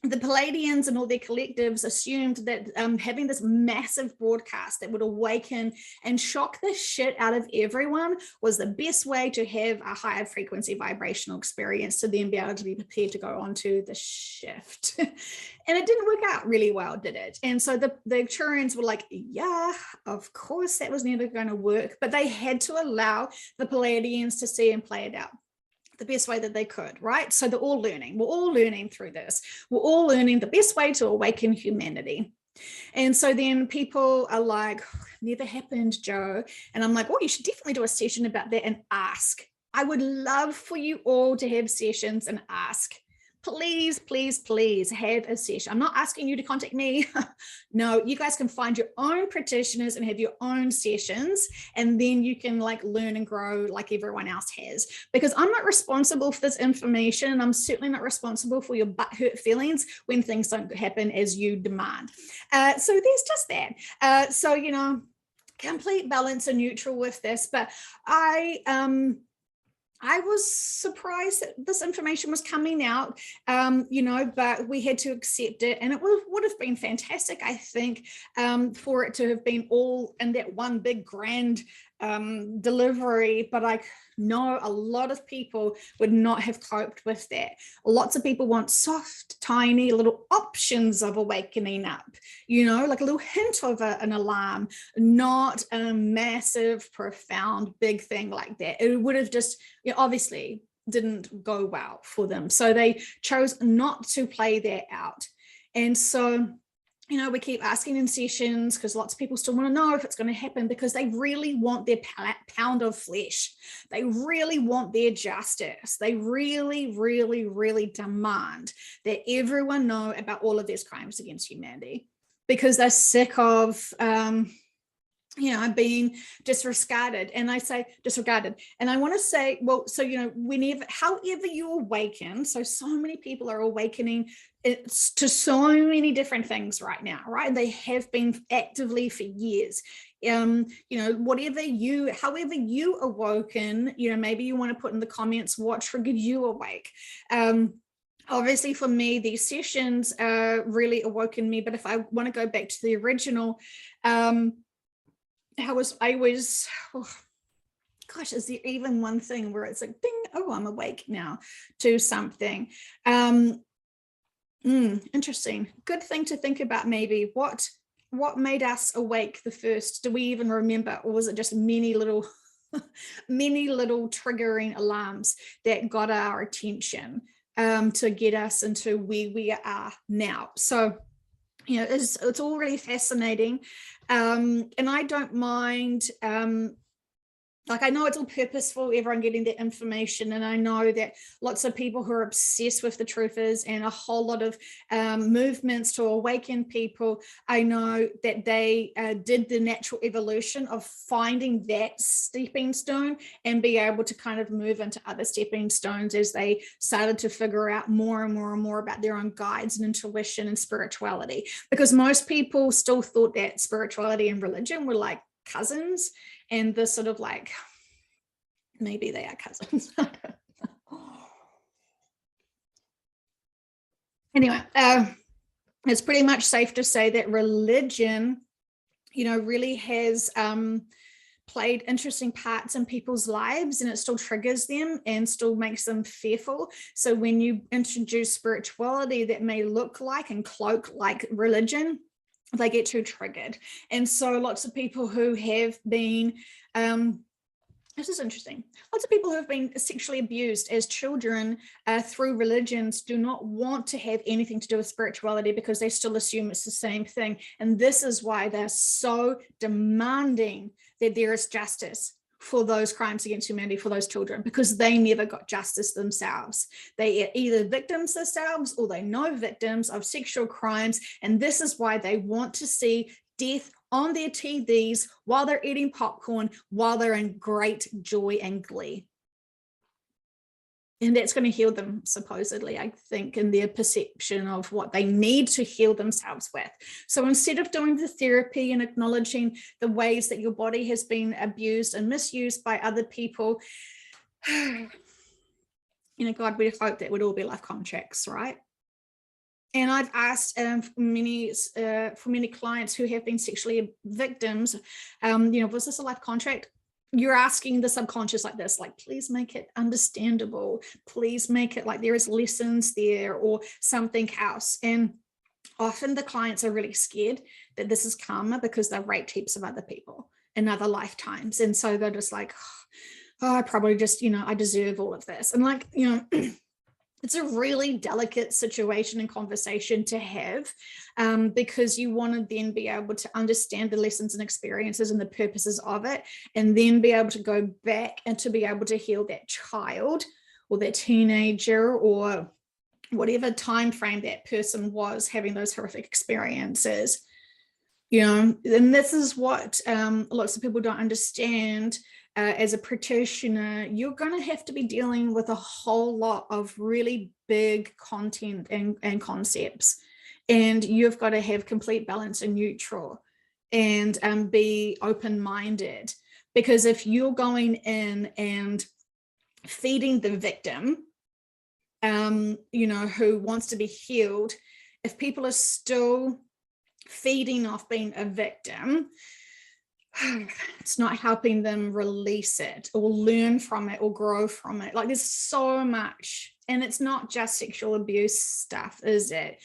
the Palladians and all their collectives assumed that having this massive broadcast that would awaken and shock the shit out of everyone was the best way to have a higher frequency vibrational experience, to then be able to be prepared to go on to the shift. And it didn't work out really well, did it? And so the Turians were like, yeah, of course that was never going to work, but they had to allow the Palladians to see and play it out the best way that they could, right? So they're all learning. We're all learning through this. We're all learning the best way to awaken humanity. And so then people are like, never happened, Joe. And I'm like, well, you should definitely do a session about that and ask. I would love for you all to have sessions and ask. please, please, please have a session. I'm not asking you to contact me. No, you guys can find your own practitioners and have your own sessions, and then you can like learn and grow like everyone else has, because I'm not responsible for this information, and I'm certainly not responsible for your butt hurt feelings when things don't happen as you demand. So there's just that. So, you know, complete balance and neutral with this, but I was surprised that this information was coming out, you know, but we had to accept it. And it would have been fantastic, I think, for it to have been all in that one big grand delivery. But I know a lot of people would not have coped with that. Lots of people want soft, tiny little options of awakening up, you know, like a little hint of an alarm, not a massive, profound, big thing like that. It would have just, you know, obviously didn't go well for them. So they chose not to play that out. And so, you know, we keep asking in sessions because lots of people still want to know if it's going to happen, because they really want their pound of flesh. They really want their justice. They really, really, really demand that everyone know about all of these crimes against humanity, because they're sick of, you know, being disregarded. And I say disregarded. And I want to say, well, so, you know, whenever, however you awaken, so many people are awakening to so many different things right now, right? They have been actively for years. You know, however you awoken, you know, maybe you want to put in the comments what triggered you awake. Obviously for me, these sessions really awoken me. But if I want to go back to the original, I was, oh, gosh, is there even one thing where it's like, ding, oh, I'm awake now to something? Interesting. Good thing to think about, maybe. What made us awake the first? Do we even remember? Or was it just many little triggering alarms that got our attention to get us into where we are now? So, you know, it's all really fascinating. And I don't mind, like, I know it's all purposeful, everyone getting that information. And I know that lots of people who are obsessed with the truthers, and a whole lot of movements to awaken people, I know that they did the natural evolution of finding that stepping stone and be able to kind of move into other stepping stones as they started to figure out more and more and more about their own guides and intuition and spirituality. Because most people still thought that spirituality and religion were like cousins, and this sort of like, maybe they are cousins. Anyway, it's pretty much safe to say that religion, you know, really has played interesting parts in people's lives, and it still triggers them and still makes them fearful. So when you introduce spirituality that may look like and cloak like religion, they get too triggered. And so lots of people who have been, this is interesting, lots of people who have been sexually abused as children through religions do not want to have anything to do with spirituality, because they still assume it's the same thing. And this is why they're so demanding that there is justice for those crimes against humanity for those children, because they never got justice themselves. They are either victims themselves, or they know victims of sexual crimes. And this is why they want to see death on their TVs while they're eating popcorn, while they're in great joy and glee. And that's going to heal them, supposedly, I think, in their perception of what they need to heal themselves with. So instead of doing the therapy and acknowledging the ways that your body has been abused and misused by other people, you know, God, we hope that would all be life contracts, right? And I've asked for many clients who have been sexually victims, you know, was this a life contract? You're asking the subconscious like this, like, please make it understandable. Please make it like there is lessons there or something else. And often the clients are really scared that this is karma, because they've raped heaps of other people in other lifetimes. And so they're just like, oh, I probably just, you know, I deserve all of this. And like, you know, it's a really delicate situation and conversation to have, because you want to then be able to understand the lessons and experiences and the purposes of it, and then be able to go back and to be able to heal that child or that teenager or whatever time frame that person was having those horrific experiences. And this is what lots of people don't understand. As a practitioner, you're going to have to be dealing with a whole lot of really big content and concepts, and you've got to have complete balance and neutral, and be open-minded, because if you're going in and feeding the victim, who wants to be healed, if people are still feeding off being a victim, it's not helping them release it or learn from it or grow from it. Like, there's so much, and it's not just sexual abuse stuff, is it?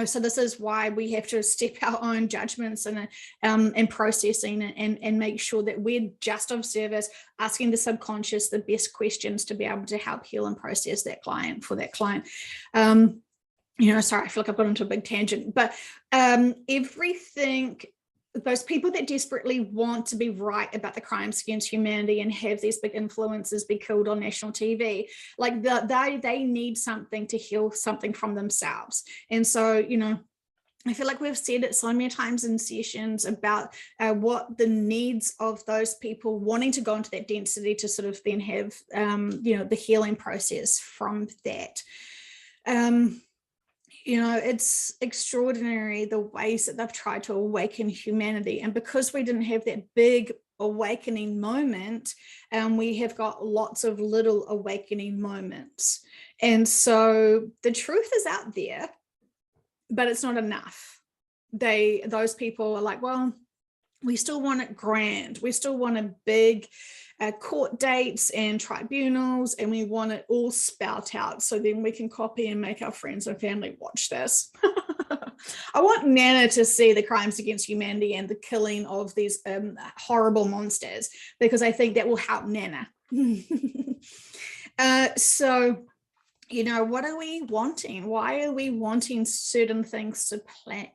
So this is why we have to step our own judgments and processing and make sure that we're just of service, asking the subconscious the best questions to be able to help heal and process that client. Sorry, I feel like I've got into a big tangent, but everything, those people that desperately want to be right about the crimes against humanity and have these big influencers be killed on national TV, like they need something to heal something from themselves. And so, I feel like we've said it so many times in sessions about what the needs of those people wanting to go into that density to sort of then have, the healing process from that. It's extraordinary the ways that they've tried to awaken humanity. And because we didn't have that big awakening moment, we have got lots of little awakening moments. And so the truth is out there, but it's not enough. Those people are like, well, we still want it grand. We still want a big court dates and tribunals, and we want it all spout out so then we can copy and make our friends and family watch this. I want Nana to see the crimes against humanity and the killing of these horrible monsters, because I think that will help Nana. So, what are we wanting? Why are we wanting certain things to play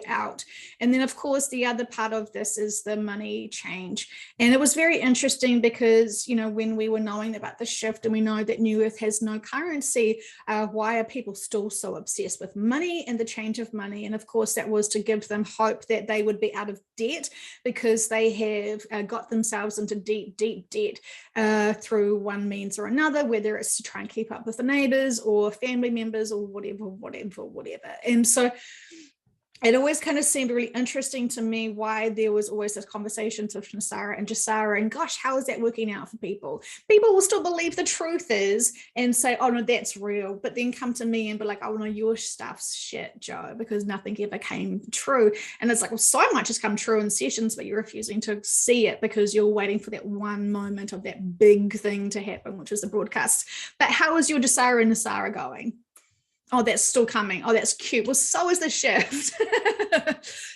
out? And then, of course, the other part of this is the money change. And it was very interesting because, when we were knowing about the shift and we know that New Earth has no currency, why are people still so obsessed with money and the change of money? And of course, that was to give them hope that they would be out of debt, because they have got themselves into deep, deep debt through one means or another, whether it's to try and keep up with the neighbors or family members or whatever. And so it always kind of seemed really interesting to me why there was always this conversations with Nasara and Jasara, and gosh, how is that working out for people? People will still believe the truth is and say, oh no, that's real, but then come to me and be like, oh no, your stuff's shit, Joe, because nothing ever came true. And it's like, well, so much has come true in sessions, but you're refusing to see it because you're waiting for that one moment of that big thing to happen, which is the broadcast. But how is your Jasara and Nasara going? Oh, that's still coming. Oh, that's cute. Well, so is the shift.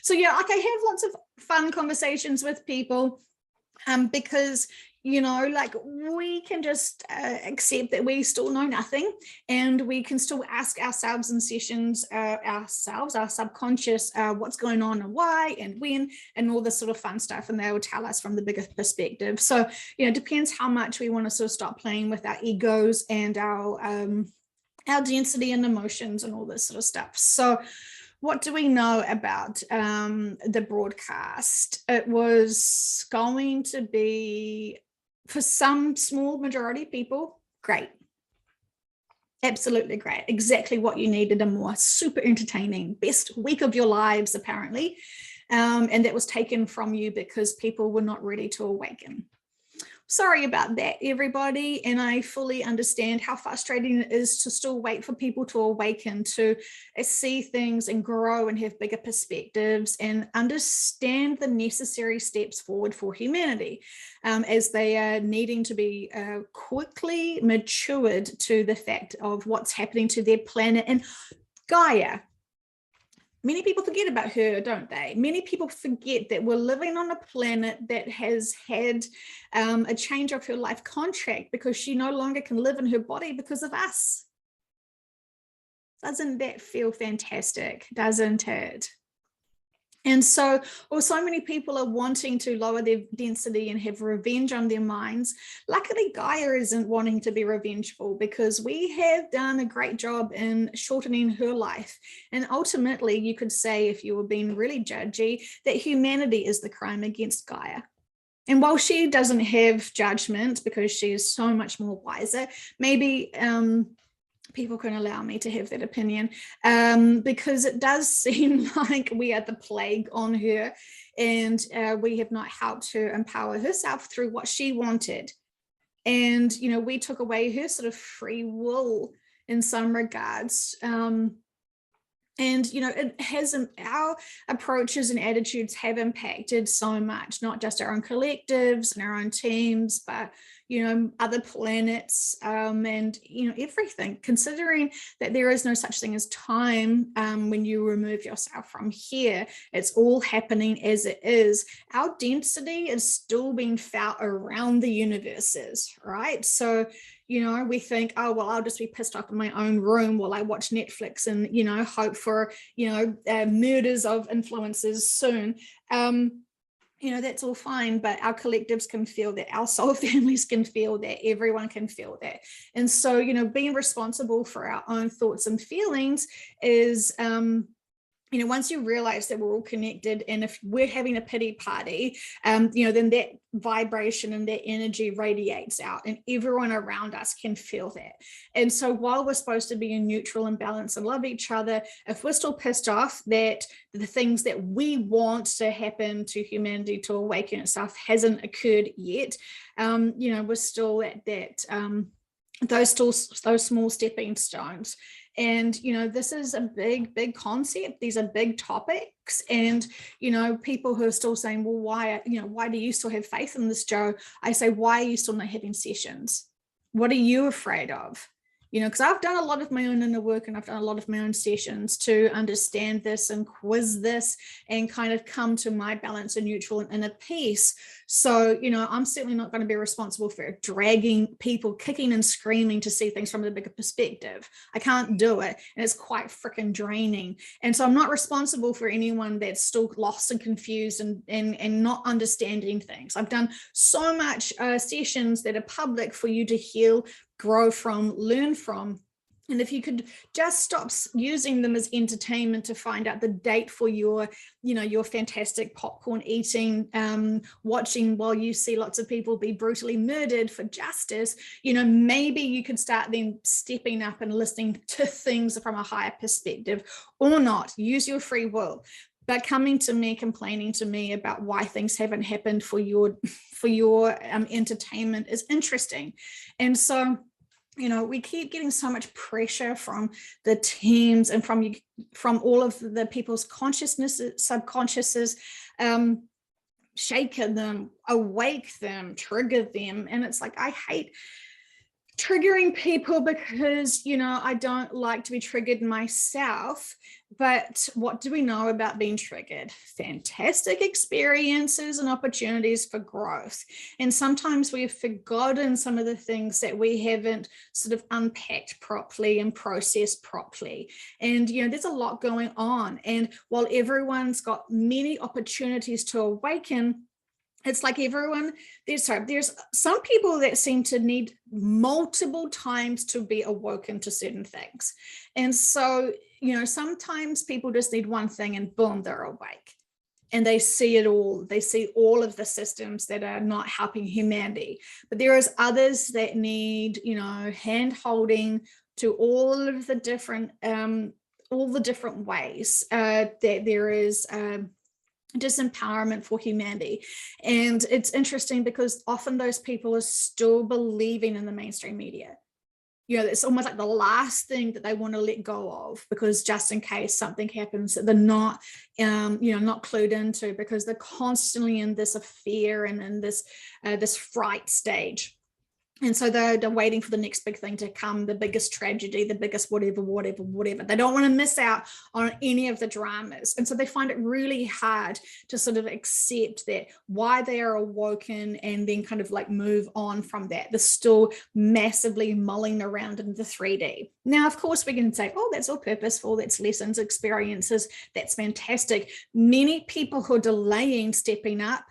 So yeah, like I have lots of fun conversations with people because, like we can just accept that we still know nothing, and we can still ask ourselves in sessions, our subconscious, what's going on and why and when and all this sort of fun stuff, and they will tell us from the bigger perspective. So, it depends how much we want to sort of stop playing with our egos and our density and emotions and all this sort of stuff. So what do we know about the broadcast? It was going to be, for some small majority of people, great. Absolutely great. Exactly what you needed and more. Super entertaining. Best week of your lives, apparently. And that was taken from you because people were not ready to awaken. Sorry about that, everybody. And I fully understand how frustrating it is to still wait for people to awaken, to see things and grow and have bigger perspectives and understand the necessary steps forward for humanity, as they are needing to be quickly matured to the fact of what's happening to their planet and Gaia. Many people forget about her, don't they? Many people forget that we're living on a planet that has had a change of her life contract because she no longer can live in her body because of us. Doesn't that feel fantastic? Doesn't it? And so, or so many people are wanting to lower their density and have revenge on their minds. Luckily, Gaia isn't wanting to be revengeful, because we have done a great job in shortening her life. And ultimately, you could say, if you were being really judgy, that humanity is the crime against Gaia. And while she doesn't have judgment because she is so much more wiser, maybe people can allow me to have that opinion, because it does seem like we are the plague on her, and we have not helped her empower herself through what she wanted. And, you know, we took away her sort of free will in some regards. And, you know, it has, our approaches and attitudes have impacted so much, not just our own collectives and our own teams, but, you know, other planets, and, you know, everything, considering that there is no such thing as time when you remove yourself from here. It's all happening as it is. Our density is still being felt around the universes, right? So, you know, we think, oh, well, I'll just be pissed off in my own room while I watch Netflix and, you know, hope for, you know, murders of influencers soon. You know, that's all fine, but our collectives can feel that, our soul families can feel that, everyone can feel that. And so, you know, being responsible for our own thoughts and feelings is, you know, once you realize that we're all connected, and if we're having a pity party, you know, then that vibration and that energy radiates out, and everyone around us can feel that. And so while we're supposed to be in neutral and balance and love each other, if we're still pissed off that the things that we want to happen to humanity to awaken itself hasn't occurred yet, you know, we're still at that, those small stepping stones. And, you know, this is a big concept. These are big topics. And, you know, people who are still saying, well, why, you know, why do you still have faith in this, Jo? I say, why are you still not having sessions? What are you afraid of? You know, because I've done a lot of my own inner work, and I've done a lot of my own sessions to understand this and quiz this and kind of come to my balance and neutral and inner peace. So, you know, I'm certainly not going to be responsible for dragging people kicking and screaming to see things from a bigger perspective. I can't do it. And it's quite freaking draining. And so I'm not responsible for anyone that's still lost and confused and not understanding things. I've done so much sessions that are public for you to heal, grow from, learn from. And if you could just stop using them as entertainment to find out the date for your, you know, your fantastic popcorn eating, watching while you see lots of people be brutally murdered for justice, you know, maybe you could start then stepping up and listening to things from a higher perspective, or not. Use your free will. But coming to me, complaining to me about why things haven't happened for your entertainment is interesting. And so, you know, we keep getting so much pressure from the teams and from all of the people's consciousnesses, subconsciouses, shake them, awake them, trigger them. And it's like, I hate triggering people because, you know, I don't like to be triggered myself. But what do we know about being triggered? Fantastic experiences and opportunities for growth. And sometimes we've forgotten some of the things that we haven't sort of unpacked properly and processed properly. And, you know, there's a lot going on. And while everyone's got many opportunities to awaken, it's like everyone, there's some people that seem to need multiple times to be awoken to certain things. And so, you know, sometimes people just need one thing and boom, they're awake. And they see it all. They see all of the systems that are not helping humanity. But there is others that need, you know, hand holding to all of the different ways that there is disempowerment for humanity. And it's interesting because often those people are still believing in the mainstream media. You know, it's almost like the last thing that they want to let go of, because just in case something happens that they're not, you know, not clued into, because they're constantly in this fear and in this fright stage. And so they're waiting for the next big thing to come, the biggest tragedy, the biggest whatever. They don't want to miss out on any of the dramas. And so they find it really hard to sort of accept that why they are awoken and then kind of like move on from that. They're still massively mulling around in the 3D. Now, of course, we can say, oh, that's all purposeful. That's lessons, experiences. That's fantastic. Many people who are delaying stepping up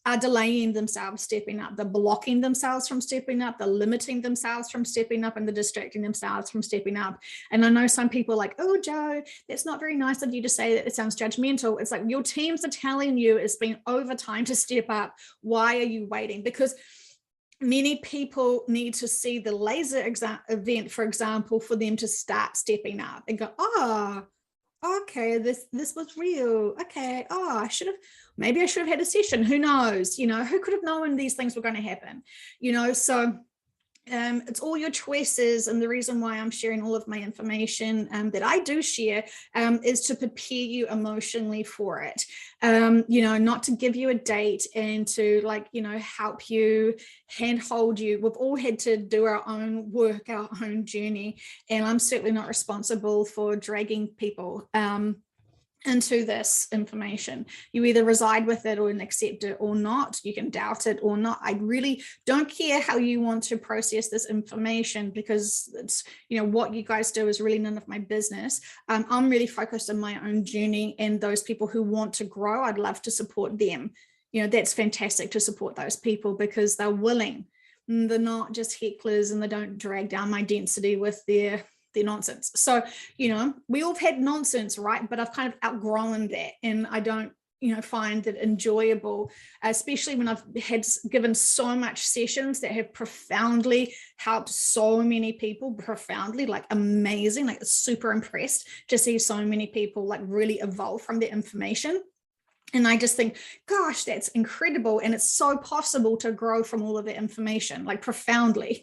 are delaying themselves stepping up. They're blocking themselves from stepping up. They're limiting themselves from stepping up, and they're distracting themselves from stepping up. And I know some people are like, oh, Jo, that's not very nice of you to say that. It sounds judgmental. It's like your teams are telling you it's been over time to step up. Why are you waiting? Because many people need to see the laser event, for example, for them to start stepping up and go, oh, okay, this was real. Okay, oh, maybe I should have had a session. Who knows? Who could have known these things were going to happen? So it's all your choices. And the reason why I'm sharing all of my information that I do share is to prepare you emotionally for it. Not to give you a date and to help you, handhold you. We've all had to do our own work, our own journey. And I'm certainly not responsible for dragging people into this information. You either reside with it or accept it or not. You can doubt it or not. I really don't care how you want to process this information, because it's, what you guys do is really none of my business. I'm really focused on my own journey, and those people who want to grow, I'd love to support them. That's fantastic to support those people because they're willing. They're not just hecklers, and they don't drag down my density with their nonsense. So, we all have had nonsense, right? But I've kind of outgrown that, and I don't, find it enjoyable, especially when I've given so much sessions that have profoundly helped so many people, profoundly, like amazing, like super impressed to see so many people like really evolve from their information. And I just think, gosh, that's incredible. And it's so possible to grow from all of that information, like profoundly.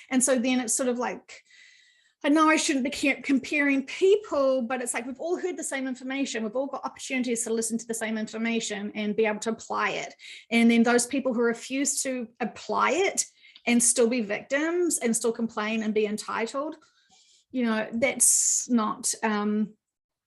And so then it's sort of like, I know I shouldn't be comparing people, but it's like we've all heard the same information. We've all got opportunities to listen to the same information and be able to apply it. And then those people who refuse to apply it and still be victims and still complain and be entitled, that's not...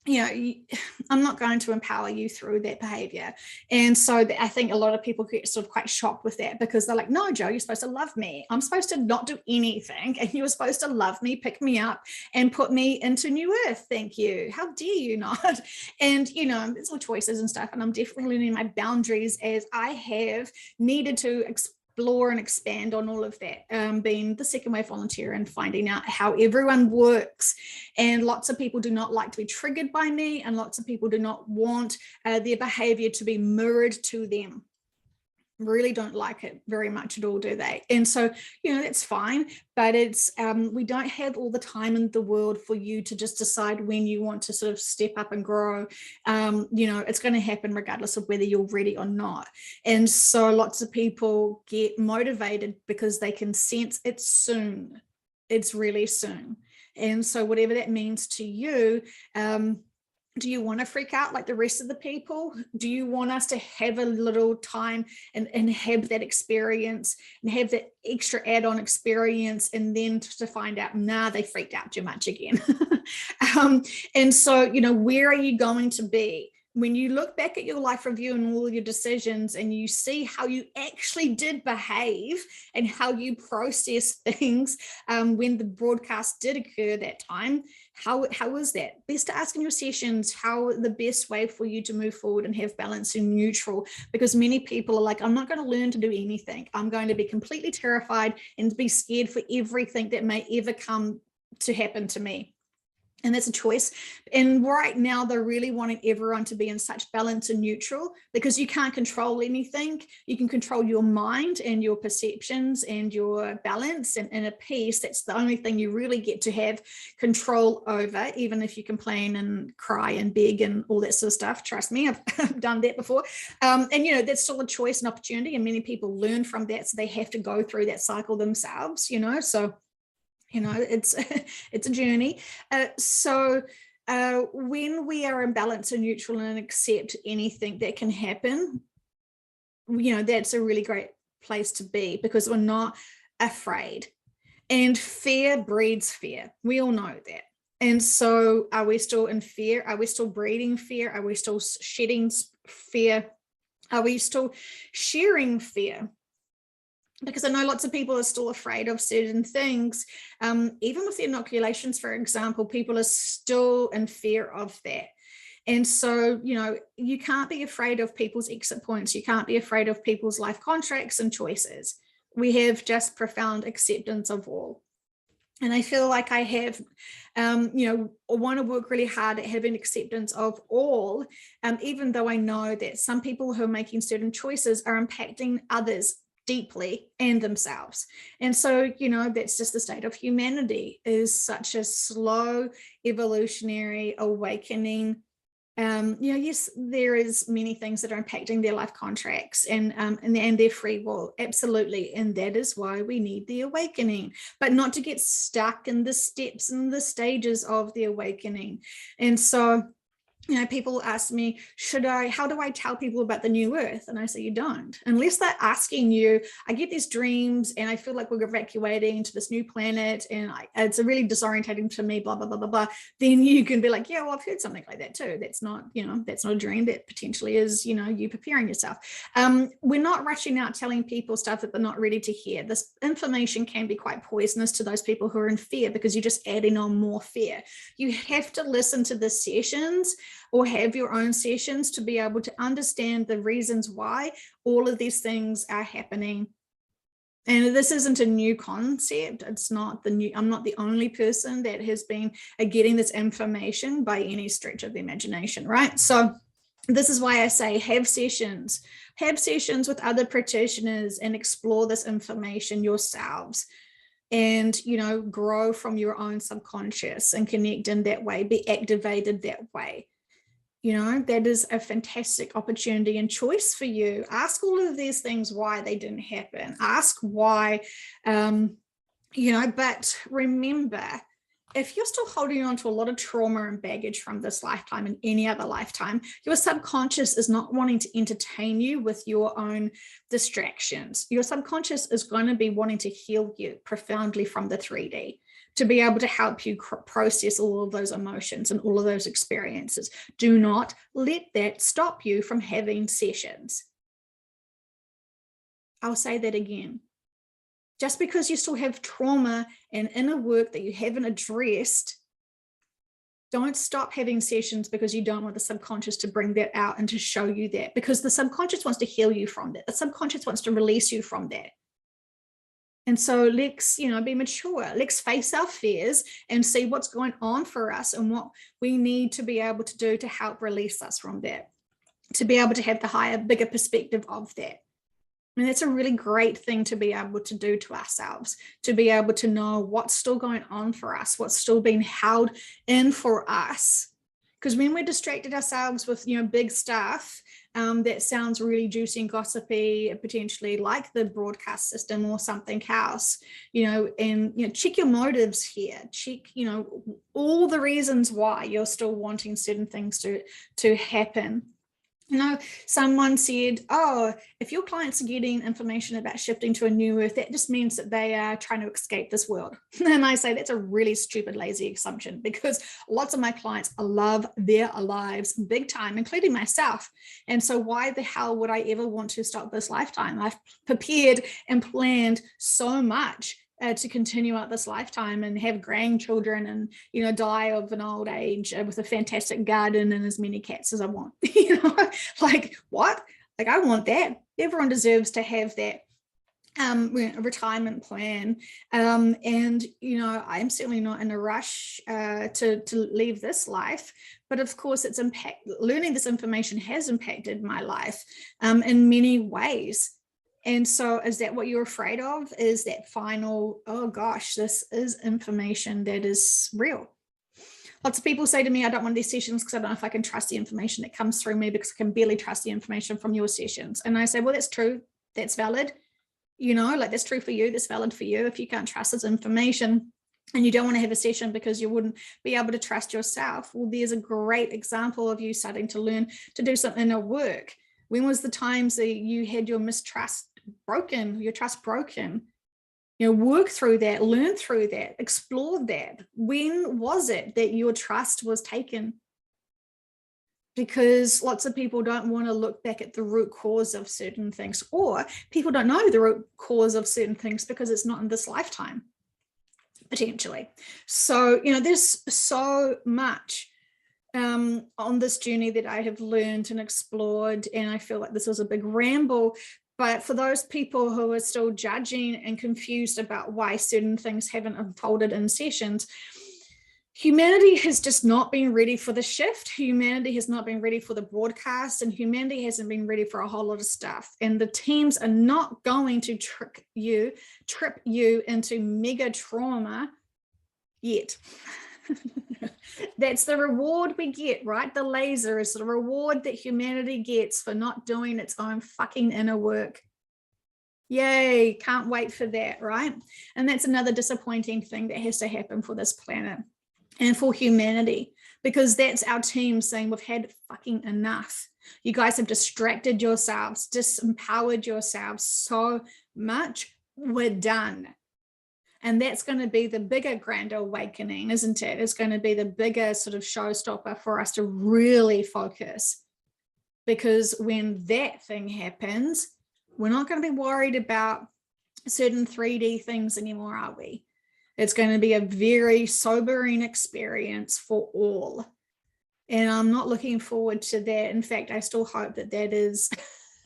I'm not going to empower you through that behavior. And so I think a lot of people get sort of quite shocked with that, because they're like, no, Jo, you're supposed to love me. I'm supposed to not do anything. And you're supposed to love me, pick me up and put me into new earth. Thank you. How dare you not? And, it's all choices and stuff. And I'm definitely learning my boundaries as I have needed to explore and expand on all of that, being the second wave volunteer and finding out how everyone works. And lots of people do not like to be triggered by me, and lots of people do not want their behavior to be mirrored to them. Really don't like it very much at all, do they? And so, that's fine, but it's we don't have all the time in the world for you to just decide when you want to sort of step up and grow. It's going to happen regardless of whether you're ready or not. And so lots of people get motivated because they can sense it's soon. It's really soon. And so whatever that means to you, do you want to freak out like the rest of the people? Do you want us to have a little time and have that experience and have that extra add-on experience, and then to find out, nah, they freaked out too much again? And so, where are you going to be? When you look back at your life review and all your decisions, and you see how you actually did behave and how you process things when the broadcast did occur that time, how was that? Best to ask in your sessions how the best way for you to move forward and have balance and neutral, because many people are like, I'm not going to learn to do anything. I'm going to be completely terrified and be scared for everything that may ever come to happen to me. And that's a choice. And right now, they're really wanting everyone to be in such balance and neutral, because you can't control anything. You can control your mind and your perceptions and your balance and a peace. That's the only thing you really get to have control over, even if you complain and cry and beg and all that sort of stuff. Trust me, I've done that before. And, that's still a choice and opportunity. And many people learn from that. So they have to go through that cycle themselves, so it's a journey. So when we are in balance and neutral and accept anything that can happen, that's a really great place to be, because we're not afraid, and fear breeds fear. We all know that. And so are we still in fear? Are we still breeding fear? Are we still shedding fear? Are we still sharing fear? Because I know lots of people are still afraid of certain things. Even with the inoculations, for example, people are still in fear of that. And so, you know, you can't be afraid of people's exit points. You can't be afraid of people's life contracts and choices. We have just profound acceptance of all. And I feel like I have, you know, want to work really hard at having acceptance of all, even though I know that some people who are making certain choices are impacting others deeply and themselves. And so, you know, that's just the state of humanity, is such a slow evolutionary awakening. You know, yes, there is many things that are impacting their life contracts and their free will, absolutely, and that is why we need the awakening, but not to get stuck in the steps and the stages of the awakening. And so, you know, people ask me, how do I tell people about the new earth? And I say, you don't, unless they're asking you. I get these dreams and I feel like we're evacuating to this new planet and it's really disorientating to me, blah, blah, blah, blah, blah. Then you can be like, yeah, well, I've heard something like that too. That's not, you know, that's not a dream. That potentially is, you know, you preparing yourself. We're not rushing out telling people stuff that they're not ready to hear. This information can be quite poisonous to those people who are in fear, because you're just adding on more fear. You have to listen to the sessions or have your own sessions to be able to understand the reasons why all of these things are happening. And this isn't a new concept. It's not the new, I'm not the only person that has been getting this information by any stretch of the imagination, right? So this is why I say have sessions with other practitioners and explore this information yourselves. And, you know, grow from your own subconscious and connect in that way, be activated that way. You know, that is a fantastic opportunity and choice for you. Ask all of these things why they didn't happen. Ask why, you know, but remember, if you're still holding on to a lot of trauma and baggage from this lifetime and any other lifetime, your subconscious is not wanting to entertain you with your own distractions. Your subconscious is going to be wanting to heal you profoundly from the 3D, to be able to help you process all of those emotions and all of those experiences. Do not let that stop you from having sessions. I'll say that again. Just because you still have trauma and inner work that you haven't addressed, don't stop having sessions because you don't want the subconscious to bring that out and to show you that, because the subconscious wants to heal you from that. The subconscious wants to release you from that. And so let's, you know, be mature. Let's face our fears and see what's going on for us and what we need to be able to do to help release us from that, to be able to have the higher, bigger perspective of that. And that's a really great thing to be able to do to ourselves, to be able to know what's still going on for us, what's still being held in for us. Because when we're distracted ourselves with, you know, big stuff, that sounds really juicy and gossipy, potentially like the broadcast system or something else, you know, and, you know, check your motives here, check, you know, all the reasons why you're still wanting certain things to happen. You know, someone said, oh, if your clients are getting information about shifting to a new earth, that just means that they are trying to escape this world. And I say that's a really stupid, lazy assumption, because lots of my clients love their lives big time, including myself. And so why the hell would I ever want to stop this lifetime? I've prepared and planned so much to continue out this lifetime and have grandchildren and, you know, die of an old age with a fantastic garden and as many cats as I want. You know, like what? Like I want that. Everyone deserves to have that retirement plan. And, you know, I'm certainly not in a rush to leave this life. But of course, learning this information has impacted my life in many ways. And so is that what you're afraid of? Is that final, oh gosh, this is information that is real. Lots of people say to me, I don't want these sessions because I don't know if I can trust the information that comes through me, because I can barely trust the information from your sessions. And I say, well, that's true. That's valid. You know, like that's true for you. That's valid for you. If you can't trust this information and you don't want to have a session because you wouldn't be able to trust yourself, well, there's a great example of you starting to learn to do some inner work. When was the times that you had your mistrust broken, your trust broken? Work through that, learn through that, explore that. When was it that your trust was taken? Because lots of people don't want to look back at the root cause of certain things, or people don't know the root cause of certain things because it's not in this lifetime, potentially. So, there's so much on this journey that I have learned and explored, and I feel like this was a big ramble. But for those people who are still judging and confused about why certain things haven't unfolded in sessions, humanity has just not been ready for the shift. Humanity has not been ready for the broadcast, and humanity hasn't been ready for a whole lot of stuff. And the teams are not going to trip you into mega trauma yet. That's the reward we get, right? The laser is the reward that humanity gets for not doing its own fucking inner work. Yay, can't wait for that, right? And that's another disappointing thing that has to happen for this planet and for humanity, because that's our team saying we've had fucking enough. You guys have distracted yourselves, disempowered yourselves so much. We're done. And that's going to be the bigger, grander awakening, isn't it? It's going to be the bigger sort of showstopper for us to really focus. Because when that thing happens, we're not going to be worried about certain 3D things anymore, are we? It's going to be a very sobering experience for all. And I'm not looking forward to that. In fact, I still hope that that is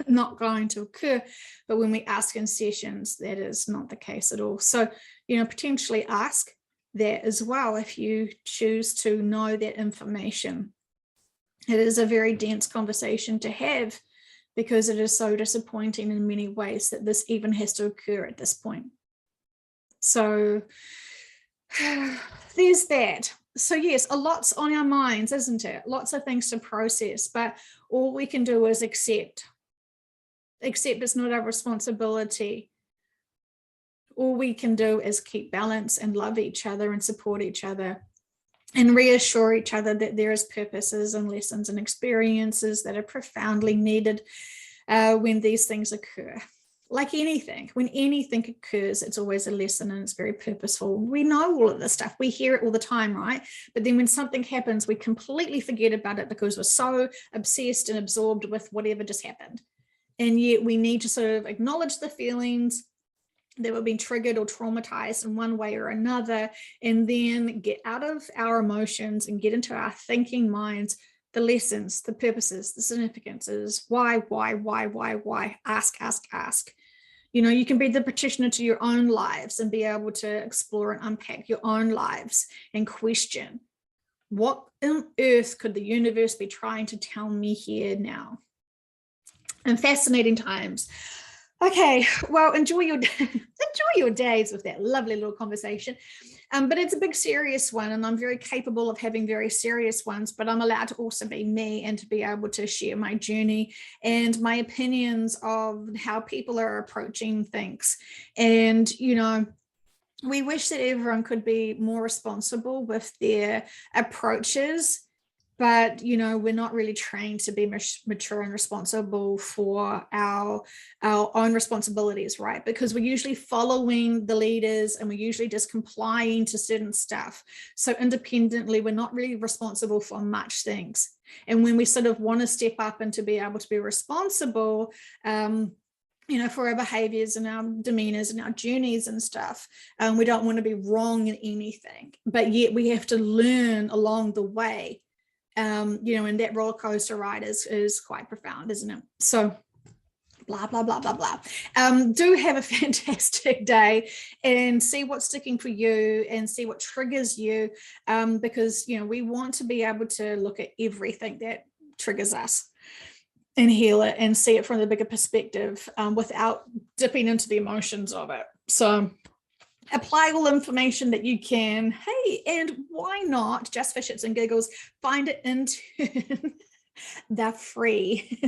not going to occur. But when we ask in sessions, that is not the case at all. So, potentially ask that as well if you choose to know that information. It is a very dense conversation to have, because it is so disappointing in many ways that this even has to occur at this point. So there's that. So yes, a lot's on our minds, isn't it? Lots of things to process, but all we can do is accept. Accept it's not our responsibility. All we can do is keep balance and love each other and support each other and reassure each other that there is purposes and lessons and experiences that are profoundly needed when these things occur. Like anything, when anything occurs, it's always a lesson and it's very purposeful. We know all of this stuff. We hear it all the time, right? But then when something happens, we completely forget about it because we're so obsessed and absorbed with whatever just happened. And yet we need to sort of acknowledge the feelings that we've been triggered or traumatized in one way or another, and then get out of our emotions and get into our thinking minds, the lessons, the purposes, the significances, why, ask. You can be the practitioner to your own lives and be able to explore and unpack your own lives and question, what on earth could the universe be trying to tell me here now? And fascinating times. Okay, well, enjoy your days with that lovely little conversation. But it's a big, serious one, and I'm very capable of having very serious ones, but I'm allowed to also be me and to be able to share my journey and my opinions of how people are approaching things. And, we wish that everyone could be more responsible with their approaches, but we're not really trained to be mature and responsible for our own responsibilities, right? Because we're usually following the leaders and we're usually just complying to certain stuff. So independently, we're not really responsible for much things. And when we sort of want to step up and to be able to be responsible, for our behaviors and our demeanors and our journeys and stuff, we don't want to be wrong in anything, but yet we have to learn along the way. And that roller coaster ride is quite profound, isn't it? So blah, blah, blah, blah, blah. Do have a fantastic day and see what's sticking for you and see what triggers you, because, we want to be able to look at everything that triggers us and heal it and see it from the bigger perspective, without dipping into the emotions of it. So apply all information that you can. Hey, and why not, just for shits and giggles, find it into the free